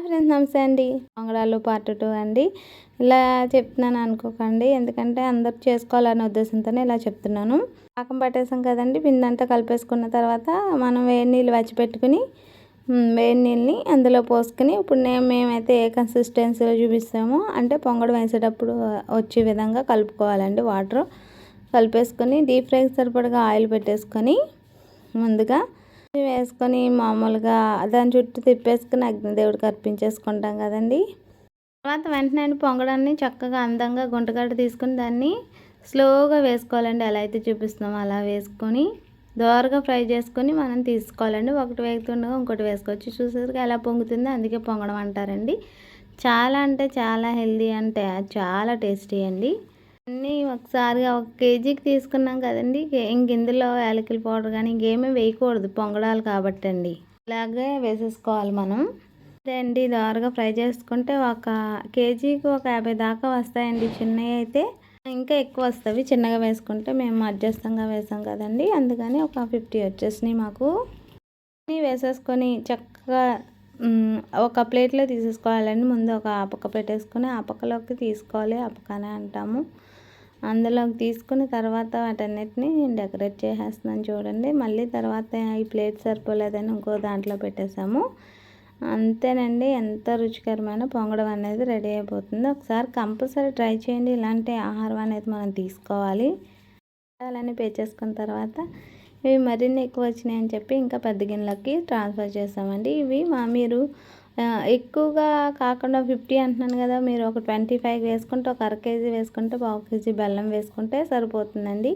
Friends, నమస్తే అండి. పొంగడాలు part 2 అండి. ఇలా చెప్తున్నాను అనుకోకండి, ఎందుకంటే అందరూ చేసుకోవాలనే ఉద్దేశంతోనే ఇలా చెప్తున్నాను. పాకం పట్టేసాం కదండి, పిండి అంతా కలిపేసుకున్న తర్వాత మనం వేడి నీళ్ళు పెట్టుకుని వేడి నీళ్ళని అందులో పోసుకుని ఇప్పుడు మేమైతే ఏ కన్సిస్టెన్సీలో చూపిస్తామో అంటే పొంగడం వేసేటప్పుడు వచ్చే విధంగా కలుపుకోవాలండి. వాటర్ కలిపేసుకొని డీప్ ఫ్రైకి సరిపడగా ఆయిల్ పెట్టేసుకొని ముందుగా వేసుకొని మామూలుగా దాని చుట్టూ తిప్పేసుకుని అగ్నిదేవుడికి అర్పించేసుకుంటాం కదండి. తర్వాత వెంటనే పొంగడాన్ని చక్కగా అందంగా గుంటగడ్డ తీసుకుని దాన్ని స్లోగా వేసుకోవాలండి. ఎలా అయితే చూపిస్తున్నామో అలా వేసుకొని దోరగా ఫ్రై చేసుకొని మనం తీసుకోవాలండి. ఒకటి వేగుతుండగా ఇంకోటి వేసుకోవచ్చు. చూసేసరికి ఎలా పొంగుతుందో అందుకే పొంగడం అంటారండి. చాలా అంటే చాలా హెల్దీ, అంటే చాలా టేస్టీ అండి. అన్నీ ఒకసారిగా 1 కేజీకి తీసుకున్నాం కదండి. ఇందులో యాలకుల పౌడర్ కానీ ఇంకేమీ వేయకూడదు, పొంగడాలు కాబట్టి అండి. ఇలాగే వేసేసుకోవాలి మనం. అదే అండి, దోరగా ఫ్రై చేసుకుంటే 1 కేజీకి 50 దాకా వస్తాయండి. చిన్నవి అయితే ఇంకా ఎక్కువ వస్తాయి. చిన్నగా వేసుకుంటే మేము మధ్యస్థంగా వేసాం కదండి, అందుకని 50 వచ్చేసినాయి మాకు. వేసేసుకొని చక్కగా ఒక ప్లేట్లో తీసేసుకోవాలండి. ముందు ఒక ఆపక పెట్టేసుకొని ఆ పక్కలోకి తీసుకోవాలి. ఆపకనే అంటాము. అందులోకి తీసుకుని తర్వాత వాటన్నిటిని డెకరేట్ చేసేస్తున్నాను చూడండి. మళ్ళీ తర్వాత ఈ ప్లేట్ సరిపోలేదని ఇంకో దాంట్లో పెట్టేసాము. అంతేనండి, ఎంత రుచికరమైన పొంగడం అనేది రెడీ అయిపోతుంది. ఒకసారి కంపల్సరీ ట్రై చేయండి. ఇలాంటి ఆహారం అనేది మనం తీసుకోవాలి. అలానే పే చేసుకున్న తర్వాత ఇవి మరిన్ని ఎక్కువ వచ్చినాయి అని చెప్పి ఇంకా పెద్ద గిన్నెలకి ట్రాన్స్ఫర్ చేసామండి. ఇవి మీరు ఎక్కువగా కాకుండా 50 అంటున్నాను కదా, మీరు ఒక 25 వేసుకుంటే, ఒక 1/2 కేజీ వేసుకుంటే 1/2 కేజీ బెల్లం వేసుకుంటే సరిపోతుందండి.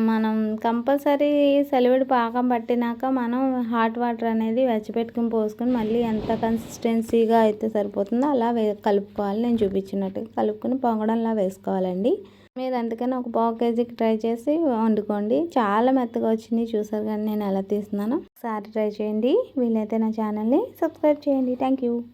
మనం కంపల్సరీ సలివిడి పాకం పట్టినాక మనం హాట్ వాటర్ అనేది వెచ్చపెట్టుకుని పోసుకొని మళ్ళీ ఎంత కన్సిస్టెన్సీగా అయితే సరిపోతుందో అలా కలుపుకోవాలి. నేను చూపించినట్టుగా కలుపుకొని పొంగడంలా వేసుకోవాలండి. మీరు అందుకని ఒక 1/2 కేజీకి ట్రై చేసి వండుకోండి. చాలా మెత్తగా వచ్చింది, చూసారు కానీ నేను ఎలా తీస్తున్నానో. ఒకసారి ట్రై చేయండి. వీలైతే నా ఛానల్ని సబ్స్క్రైబ్ చేయండి. Thank you.